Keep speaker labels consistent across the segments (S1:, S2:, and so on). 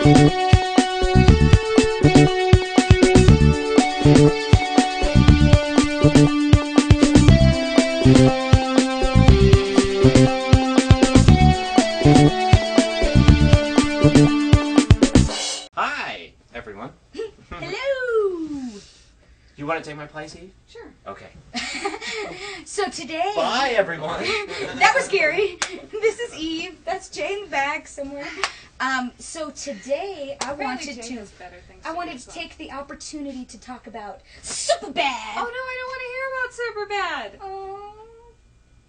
S1: Hi, everyone.
S2: Hello!
S1: You want to take my place, Eve?
S2: Sure.
S1: Okay.
S2: So today...
S1: Bye, everyone.
S2: That was scary. This is Eve. That's Jay in the back somewhere. So today I wanted to take the opportunity to talk about Superbad.
S3: Oh no, I don't want to hear about Superbad.
S2: Oh.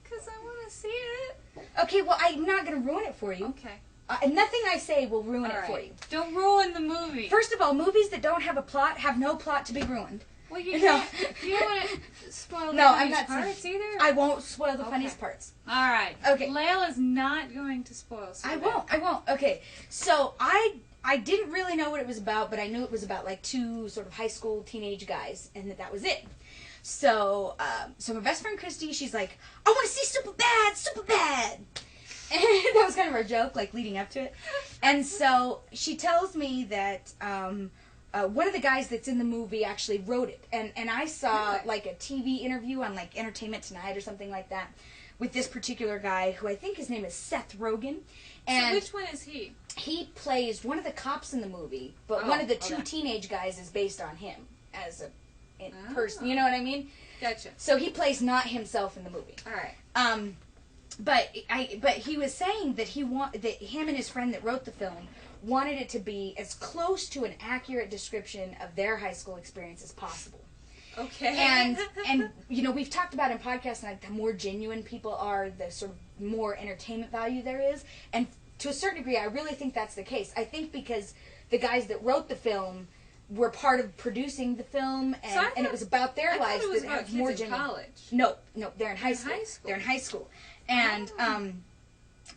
S3: Because I want to see it.
S2: Okay, well, I'm not going to ruin it for you.
S3: Okay.
S2: Nothing I say will ruin it for you.
S3: Don't ruin the movie.
S2: First of all, movies that don't have a plot have no plot to be ruined.
S3: Well, you can't. You don't want to spoil the funniest parts either?
S2: I won't spoil the funniest parts.
S3: All right.
S2: Okay.
S3: Layle is not going to spoil Superbad.
S2: I won't. Okay. So I didn't really know what it was about, but I knew it was about like two sort of high school teenage guys, and that was it. So so my best friend Christy, she's like, I want to see Superbad. And that was kind of our joke, like leading up to it. And so she tells me that one of the guys that's in the movie actually wrote it. And I saw like a TV interview on like Entertainment Tonight or something like that with this particular guy who I think his name is Seth Rogen. And
S3: so which one is he?
S2: He plays one of the cops in the movie, but one of the two teenage guys is based on him as a person. You know what I mean?
S3: Gotcha.
S2: So he plays not himself in the movie.
S3: All right.
S2: But he was saying that that him and his friend that wrote the film wanted it to be as close to an accurate description of their high school experience as possible.
S3: Okay.
S2: And you know, we've talked about in podcasts, like the more genuine people are, the sort of more entertainment value there is. And to a certain degree, I really think that's the case. I think because the guys that wrote the film were part of producing the film, and it was about their lives that have more genuine.
S3: College.
S2: No, they're in high school. They're in high school. And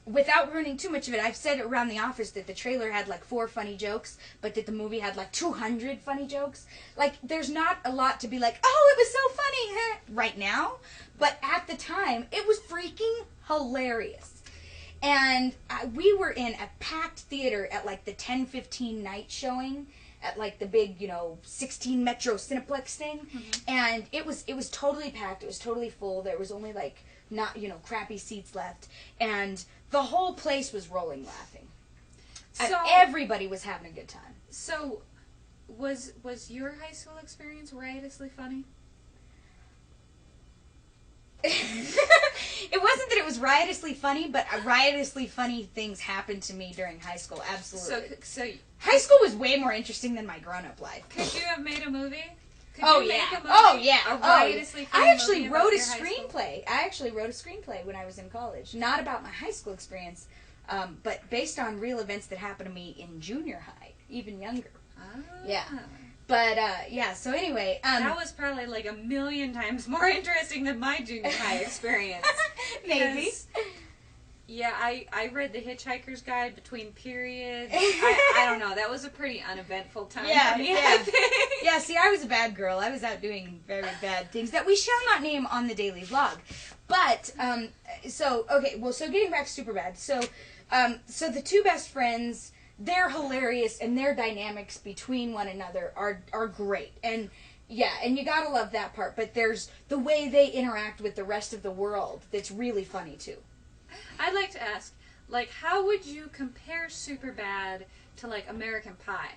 S2: without ruining too much of it, I've said around the office that the trailer had like 4 funny jokes, but that the movie had like 200 funny jokes. Like, there's not a lot to be like, oh, it was so funny right now. But at the time, it was freaking hilarious. And we were in a packed theater at like the 10:15 night showing at like the big, 16 Metro Cineplex thing. Mm-hmm. And it was totally packed. It was totally full. There was only like not, crappy seats left. And the whole place was rolling laughing. So, and everybody was having a good time.
S3: So was your high school experience riotously funny?
S2: It wasn't that it was riotously funny, but riotously funny things happened to me during high school. Absolutely.
S3: So
S2: high school was way more interesting than my grown-up life.
S3: Could you have made a movie?
S2: Oh yeah. I actually wrote a screenplay when I was in college. Not about my high school experience, but based on real events that happened to me in junior high, even younger.
S3: Oh.
S2: Yeah. But, so anyway...
S3: that was probably like 1,000,000 times more interesting than my junior high experience.
S2: Maybe.
S3: Yeah, I read The Hitchhiker's Guide between periods. I don't know. That was a pretty uneventful time for me, I think.
S2: Yeah, see, I was a bad girl. I was out doing very bad things that we shall not name on the daily vlog. But, so getting back to Superbad. So the two best friends... They're hilarious, and their dynamics between one another are great. And, and you gotta love that part. But there's the way they interact with the rest of the world that's really funny, too.
S3: I'd like to ask, like, how would you compare Superbad to, like, American Pie?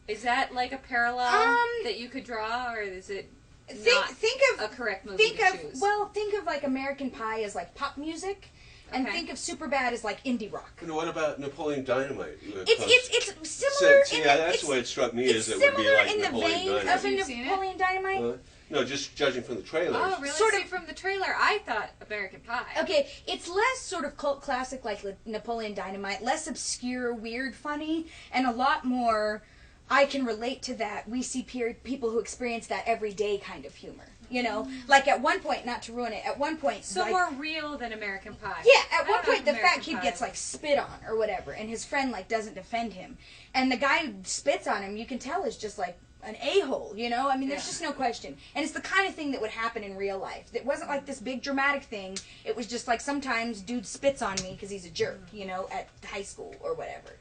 S3: Is that, like, a parallel that you could draw, or is it think of a correct movie to choose?
S2: Well, think of, like, American Pie as, like, pop music. And think of Superbad as like indie rock.
S4: And what about Napoleon Dynamite?
S2: It's similar.
S4: That's the way it struck me. Is it would be like Napoleon Dynamite.
S2: Similar in the vein of Napoleon Dynamite.
S4: No, just judging from the trailer.
S3: Oh, really? Sort of from the trailer, I thought American Pie.
S2: Okay, it's less sort of cult classic like Napoleon Dynamite, less obscure, weird, funny, and a lot more. I can relate to that. We see people who experience that everyday kind of humor. Like at one point, not to ruin it, at one point...
S3: So like, more real than American Pie.
S2: Yeah, at one point the fat kid gets like spit on or whatever, and his friend like doesn't defend him. And the guy who spits on him, you can tell is just like an a-hole, I mean, there's just no question. And it's the kind of thing that would happen in real life. It wasn't like this big dramatic thing. It was just like sometimes dude spits on me because he's a jerk, at high school or whatever.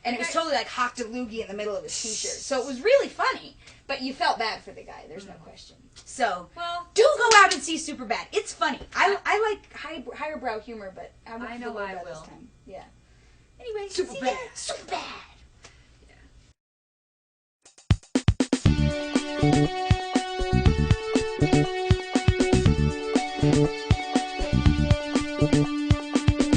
S2: And it was totally like hocked a loogie in the middle of his t-shirt. So it was really funny. But you felt bad for the guy. There's no question. So, do go out and see Superbad. It's funny. I like higher brow humor, but
S3: I know I will.
S2: This time. Yeah. Anyway,
S1: Superbad.
S2: Superbad.
S3: Yeah.